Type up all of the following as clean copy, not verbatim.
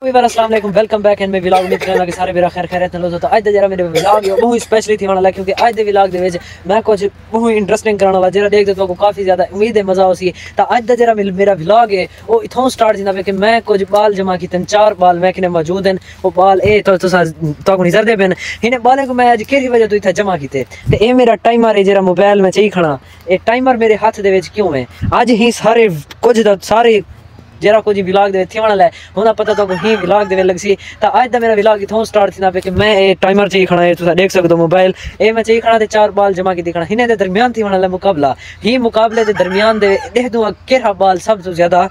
अस्सलाम वालेकुम, welcome back in my vlog. उम्मीद करना कि सारे मेरा खैर खैरियत नाल हो। तो आज दा जरा मेरे व्लॉग है बहुत स्पेशली थी वाला, क्योंकि आज दे व्लॉग दे विच मैं कुछ बहुत इंटरेस्टिंग कराने वाला जरा देखदे तो काफी ज्यादा उम्मीद है मजा होसी। तो आज दा जरा मेरा व्लॉग है वो इथों स्टार्ट जिंदा कि मैं कुछ बाल जमा कीते, 4 बाल मैं किने मौजूद हैं। वो बाल ए तो तो नजर दे पेन इन्हें बालें को मैं आज केड़ी वजह तो इथे जमा कीते। ते ए मेरा टाइमर है जरा मोबाइल में चाहिए खड़ा, ए टाइमर मेरे हाथ दे विच क्यों है आज ही सारे कुछ दा सारे जरा कुछ व्लॉग दे थी वाला है होना पता तो ही व्लॉग दे लग सी। तो आज दा मेरा व्लॉग इथों स्टार्ट थी ना पे कि मैं ए टाइमर चाहिए खड़ा है, तुसा देख सकते हो मोबाइल ए मैं चाहिए खड़ा ते 4 बाल जमा की दिखना हिने दे दरमियान थी वाला मुकाबला ही मुकाबले दे दरमियान दे देख दूं केड़ा बाल सब तो ज्यादा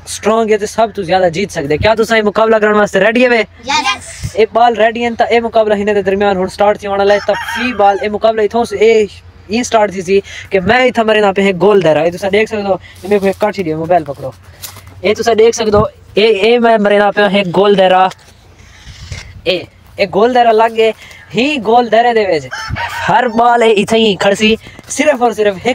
स्ट्रॉन्ग है तो सब तो ज्यादा जीत सकते। क्या तुसा मुकाबला करने वास्ते रेडी है? यस ए बाल रेडी हैं। तो ए मुकाबला हिने दे दरमियान हुन स्टार्ट थी वाला है। तब फी बाल ए मुकाबला इथों से ए ये स्टार्ट थी कि मैं इथा मेरे ना पे है गोल दे रहा है, तुसा देख सकते हो। मेरे को काट ही दियो मोबाइल पकड़ो, ये तुसा देख सकते हो। ए मैं मेरे ना पे है गोल दायरा, ए गोल दायरा लग गए ही गोल दायरे दे विच हर बाल इथे ही खड़सी सिर्फ और सिर्फ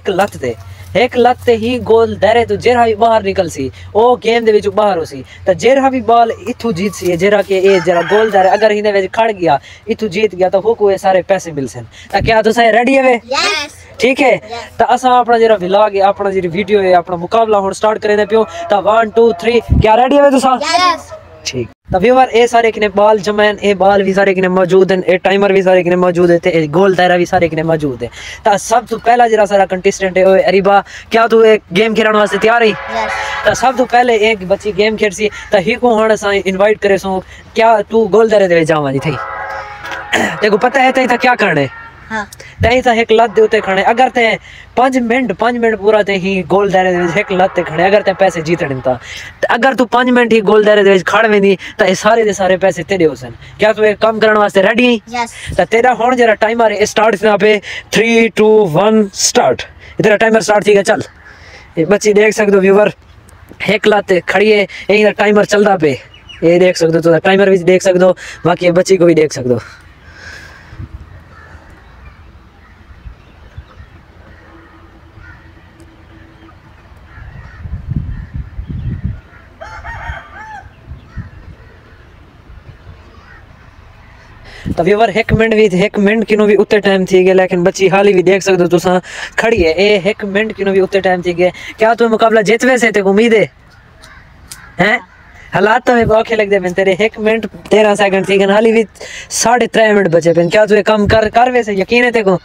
एक लत ते ही गोल दायरे तो जेरा भी बाहर निकल सी ओ गेम दे विच बाहर होसी। तो जेरा भी बाल इथु जीत सी जेरा के ए जरा गोल दायरे अगर हिने विच खड़ गया इथु जीत गया तो को सारे पैसे मिल सन। तो क्या तुसा रेडी है? यस ठीक है। तो असा अपना जरा व्लॉग है अपना जी वीडियो है अपना मुकाबला हुन स्टार्ट करे पियो। तो 1 2 3 क्या रेडी है तुसा? यस ठीक। तो व्यूअर ए सारे किने बाल जमैन ए बाल भी सारे किने मौजूद हैं, ए टाइमर भी सारे किने मौजूद है, ते गोल दायरा भी सारे किने मौजूद है। तो सब तो पहला जरा सारा कंटेस्टेंट है ओए अरीबा, क्या तू एक गेम खेलने वास्ते तैयार है? यस। तो सब तो पहले एक बच्ची गेम खेलसी तो ही को हुन असा इनवाइट करे सो क्या तू गोल दायरे दे जावा जी थई तेको पता है तई क्या करना है? हां तई ता एक लत दे उते खड़े अगर ते 5 मिनट पूरा ते ही गोल दायरे दे एक लत ते खड़े अगर ते पैसे जीतण ता अगर तू 5 मिनट ही गोल दायरे दे खड़ वेंदी ता ए सारे दे सारे पैसे तेरे होसन। क्या तू एक काम करने वास्ते रेडी है? यस। ता तेरा हुन जरा टाइमर स्टार्ट ना पे 3 2 1 स्टार्ट। तेरा टाइमर स्टार्ट थी गया चल। ये बच्ची देख सकते हो व्यूअर एक लत खड़ी है यही टाइमर चलदा पे ये देख सकते हो। तो टाइमर भी देख सकते हो बाकी बच्ची को भी देख सकते हो। तो व्यूअर 1 मिनट किनो भी उतने टाइम थी गया लेकिन बच्ची हाली भी देख सकते हो तुसा खड़ी है ए 1 मिनट किनो भी उतने टाइम थी गया। क्या तू मुकाबला जीतवे से ते उम्मीद है? हैं हालात तो मेरे औखे लगते पे तेरे 1 मिनट 13 सेकंड थी गए हाली भी 3.5 मिनट बचे पे। क्या तू ये काम कर वैसे यकीन है तेको?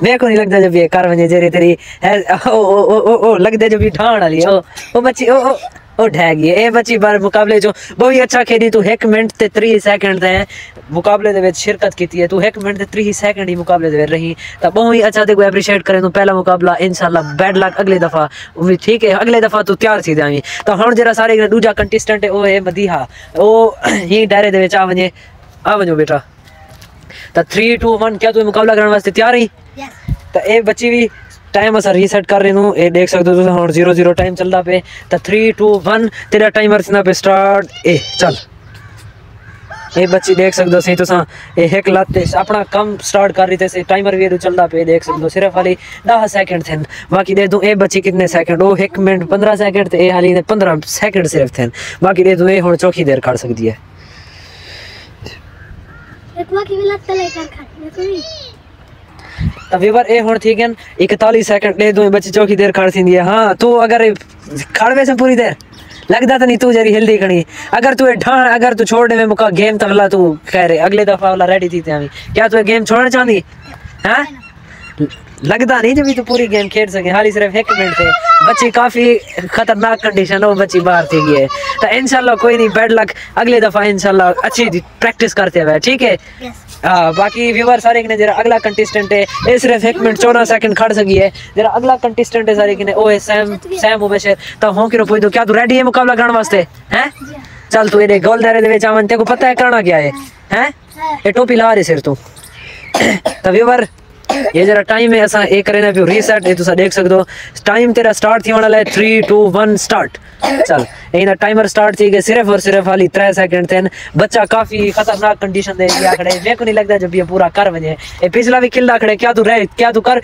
मेरे को नहीं लगता जब ये कर वने जेरी तेरी है ओ लगदे जब ये ठाण वाली ओ बच्ची ओ ढह गई ए बच्ची बार मुकाबले जो बहुत ही अच्छा खेली। तू 1 मिनट ते 3 सेकंड दे मुकाबले दे विच शिरकत कीती है, तू 1 मिनट ते 3 सेकंड ही मुकाबले दे रही तो बहुत ही अच्छा ते को एप्रिशिएट करे। तू पहला मुकाबला इंशाल्लाह बैड लक अगले दफा उम्मीद ठीक है अगले दफा तू तैयार थी जावी। तो हुन जरा सारे दूजा कंटेस्टेंट है ओ है मदीहा ओ ही दायरे दे विच आ वणो बेटा। तो 3 2 1 क्या तू मुकाबला करने वास्ते तैयार है? यस। तो ए बच्ची भी टाइम असा रीसेट कर रहे हूं ए देख सकते हो हुन 0 टाइम चलदा पे। तो 3 2 1 तेरा टाइमर सिना पे स्टार्ट ए चल। ए बच्ची देख सकते हो सही तुसा ए एक लत अपना कम स्टार्ट कर रही थे टाइमर भी चलदा पे देख सकते हो सिर्फ हाली 10 सेकंड थे बाकी दे दूं ए बच्ची कितने सेकंड ओ 1 मिनट 15 सेकंड ते ए हाली 15 सेकंड सिर्फ थे बाकी दे दूं ए हुन चौकी देर कर सकती है। एक बाकी भी लत ले कर खा तो व्यूअर ए हुन ठीक है 41 सेकंड दे दूं बच्ची चौकी देर खड़ थी है। हां तू अगर खड़वे से पूरी देर लगता तो नहीं तू जरी हेल्दी खड़ी अगर तू ढाण अगर तू छोड़ने में मुका गेम तो वाला तू कह रहे अगले दफा वाला रेडी थी ते क्या तू गेम छोड़ना चाहती? हां लगता नहीं जब तू पूरी गेम खेल सके हाली सिर्फ 1 मिनट थे बच्ची काफी खतरनाक कंडीशन हो बच्ची बाहर थी गई है। तो इंशाल्लाह कोई नहीं बैड लक अगले दफा इंशाल्लाह अच्छी प्रैक्टिस करते हुए ठीक है। बाकी व्यूअर सारे ने जरा अगला कंटेस्टेंट है ये सिर्फ 1 मिनट 14 सेकंड खड़ सकी है जरा अगला कंटेस्टेंट है सारे ने ओ है सैम मुबशर। तो हों किरो पूछ दो क्या तू रेडी है मुकाबला करने वास्ते? हैं चल तू ये गोल दायरे दे विच आवन तेको पता है करना क्या है? हैं ये टोपी ला रे सिर तू। तो व्यूअर ये जरा टाइम है असा एक करे ना पियो रीसेट ये तुसा देख सकदो टाइम तेरा स्टार्ट थी वाला है 3 2 1 स्टार्ट। चल यही टाइमर स्टार्ट थी गए सिर्फ और सिर्फ हाली 3 सेकंड थे। बच्चा काफी खतरनाक कंडीशन दे दिया खड़े मेरे को नहीं लगता जब ये पूरा कर वने ए पिछला भी खिलदा खड़े क्या तू कर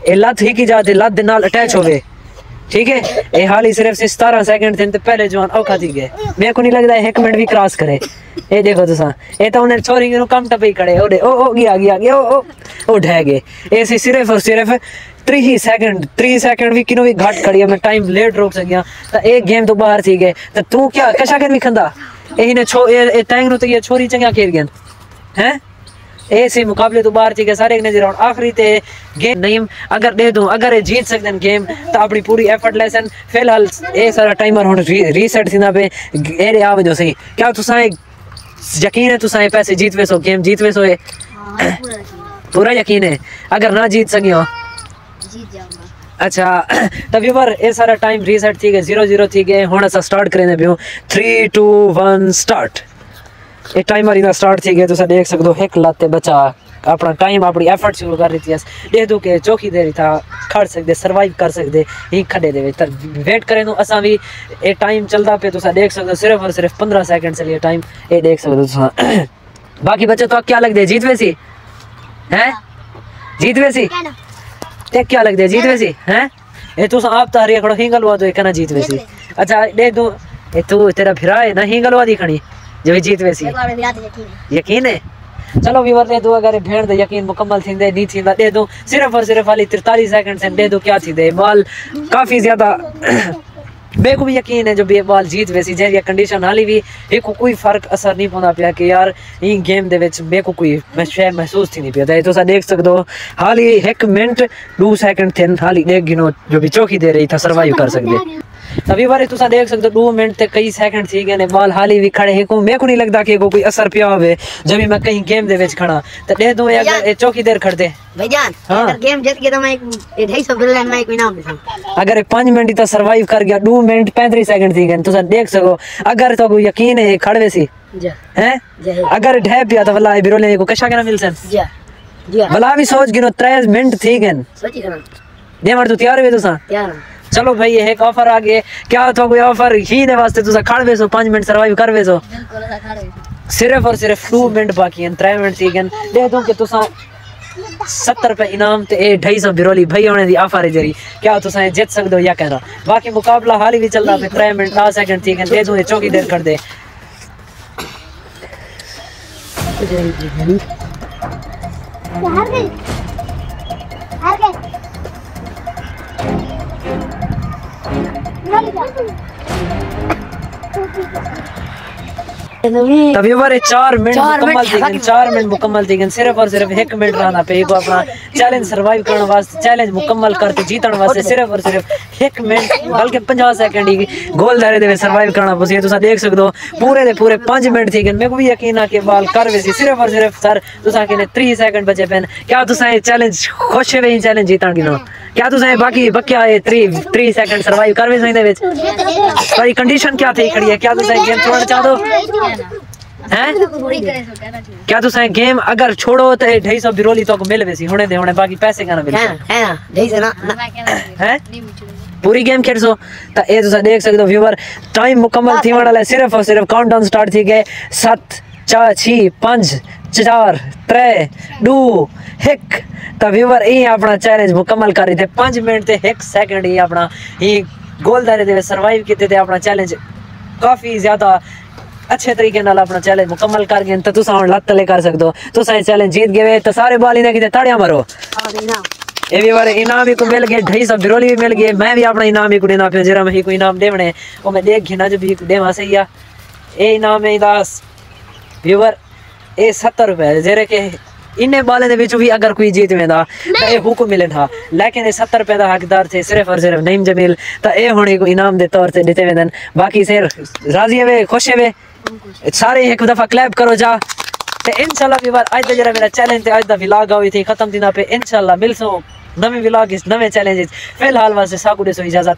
ए लत ही की जाते लत दे नाल अटैच होवे ठीक है। ये हाल ही सिर्फ 17 सेकंड थे पहले जवान औखा थी गए, मेरे को नहीं लगता 1 मिनट भी क्रॉस करे। ये देखो तुसा, ये तो उन्हें छोरी के कम टपे खड़े ओ गया ओ ढह गए। ऐसे सिर्फ और सिर्फ 3 सेकंड भी किनो भी घट खड़ी है, मैं टाइम लेट रोक सकिया तो एक गेम तो बाहर थी गए। तो तू क्या कशा कर भी खंदा यही ने टैंग नु तो ये छोरी चंगा खेल गए हैं। ऐसे मुकाबले तो बाहर थी गए सारे ने राउंड आखिरी ते गेम नहीं अगर दे दूं, अगर ये जीत सकते हैं गेम तो अपनी पूरी एफर्ट लेसन। फिलहाल ये सारा टाइमर हुन रीसेट थी ना पे एरे आ वजो सही। क्या तुसा यकीन है तुसा पैसे जीतवे सो, गेम जीतवे सो? पूरा यकीन है? अगर ना जीत सकियो जीत जाऊंगा। अच्छा तभी पर ये सारा टाइम रीसेट थी गए, 0-0 थी गए। हुन असा स्टार्ट करेंगे पियो 3 2 1 स्टार्ट। ये टाइमर इधर स्टार्ट थी गए, तुसा देख सकते हो। एक लाते बचा अपना टाइम अपनी एफर्ट शुरू कर रही थी। दे दो के चौकी दे रही था, खड़ सकते सर्वाइव कर सकते ही खड़े दे वेट करें तो असा भी ये टाइम चलता पे तुसा देख सकते हो। सिर्फ और सिर्फ 15 सेकंड चलिए टाइम ये देख सकते हो तुसा। बाकी बच्चे तो क्या लगते जीत वैसी हैं, जीत वैसी ते क्या लगते जीत वैसी हैं? ये तुसा आप तारी खड़ो हिंगलवा तो कहना जीत वैसी। अच्छा दे दो ये तू तेरा फिरा है ना हिंगलवा दी खड़ी जो जीत वैसी यकीन है? चलो व्यूअर दे दो, अगर भेड़ दे यकीन मुकम्मल थी दे नहीं थी दे दो। सिर्फ और सिर्फ वाली 43 सेकंड से दे दो क्या थी दे बॉल काफी ज्यादा मेरे को भी यकीन है जो भी बॉल जीत वैसी जे कंडीशन हाली भी एक कोई फर्क असर नहीं पौंदा पिया कि यार इन गेम दे विच मेरे को कोई महसूस थी नहीं पिया। तो तुसा देख सकते हो हाली 1 मिनट 2 सेकंड थे हाली देख गिनो जो भी चौकी दे रही था सर्वाइव कर सकते। तभी बारे तुसा देख सकते हो 2 मिनट ते कई सेकंड थी गए ने बॉल हाली भी खड़े है को मेरे को नहीं लगता कि कोई असर पिया होवे जब भी मैं कहीं गेम दे विच खड़ा तो दे दो अगर चौकी देर खड़ते भाईजान। हाँ? अगर गेम जीत गया तो मैं 250 डॉलर में कोई नाम दूंगा। अगर 5 मिनट तो सर्वाइव कर गया 2 मिनट 35 सेकंड थी गए तुसा देख सको। अगर तो कोई यकीन है खड़वे सी हैं अगर ढह पिया तो वल्लाह बिरोले को कशा के ना मिल सन भला भी सोच गिनो 3 मिनट थी गए सोची करा दे मर तू तैयार है तुसा? तैयार। चलो भाई एक ऑफर आ गए क्या तो कोई ऑफर ही ने वास्ते तुसा खड़वे सो 5 मिनट सर्वाइव करवे सो। सिर्फ और सिर्फ 2 मिनट बाकी हैं 3 मिनट सीगन दे दूं कि तुसा 70 रुपए इनाम ते 250 बिरोली भाई होने दी ऑफर है जरी क्या तुसा जीत सकदो या कहना। बाकी मुकाबला हाल ही भी चल रहा है 3 मिनट 10 सेकंड थी दे दूं चौकी देर कर दे। हार गए तभी बारे 4 मिनट मुकम्मल थी सिर्फ और सिर्फ 1 मिनट रहना पे को अपना चैलेंज सर्वाइव करने वास्ते चैलेंज मुकम्मल करते जीतने वास्ते सिर्फ और सिर्फ 1 मिनट बल्कि 50 सेकंड ही गोल दायरे दे सर्वाइव करना पसी। तुसा देख सकते हो पूरे दे पूरे 5 मिनट थी मेरे को भी यकीन है कि बॉल कर वैसी सिर्फ और सिर्फ सर तुसा के 3 सेकंड बचे पेन। क्या तुसा ये चैलेंज खुश है चैलेंज जीतन गिनो? क्या तुसा बाकी बकिया ये 3 सेकंड सर्वाइव कर वैसे दे विच पर कंडीशन क्या थी खड़ी है? क्या तुसा गेम छोड़ना चाहते हो हैं? क्या तुसा गेम अगर छोड़ो तो 250 बिरोली तो मिल वैसी होने दे होने बाकी पैसे का ना मिल है पूरी गेम खेल सो। तो ये तुसा देख सकते हो व्यूअर टाइम मुकम्मल थी वाला है सिर्फ और सिर्फ काउंटडाउन स्टार्ट थी गए 7 4 6 5 4 3 2 1। तो व्यूअर ये अपना चैलेंज मुकम्मल कर रहे थे 5 मिनट ते 1 सेकंड ही अपना ये गोल दायरे दे सर्वाइव किए थे अपना चैलेंज काफी ज्यादा अच्छे तरीके नाल अपना चैलेंज मुकम्मल कर गए। तो तुसा हुन लत तले कर सकदो तुसा चैलेंज जीत गए तो सारे बाल इने किते ताड़ियां मारो। ये भी बारे इनाम ही को मिल गए 250 बिरोली भी मिल गए। मैं भी अपना इनाम ही को देना पे जरा मैं ही कोई इनाम देवने ओ मैं देख घिना जो भी देवा सही है। ए इनाम है 10 व्यूअर ए 70 रुपए जरे के इन्हें बाले दे विच भी अगर कोई जीत वेंदा तो ए हुक्म मिले था लेकिन 70 रुपए का हकदार थे सिर्फ और सिर्फ नईम जमील। तो ए हुणे को इनाम दे तौर से देते वेंदन। बाकी सिर राजी है खुश है सारे एक दफा क्लैप करो जा ते इंशाल्लाह भी बार आज जरा मेरा चैलेंज आज दा व्लॉग आई थी खत्म दिना पे इंशाल्लाह मिलसो नवे व्लॉग इस नवे चैलेंज। फिलहाल वास्ते साकू दे सो इजाजत।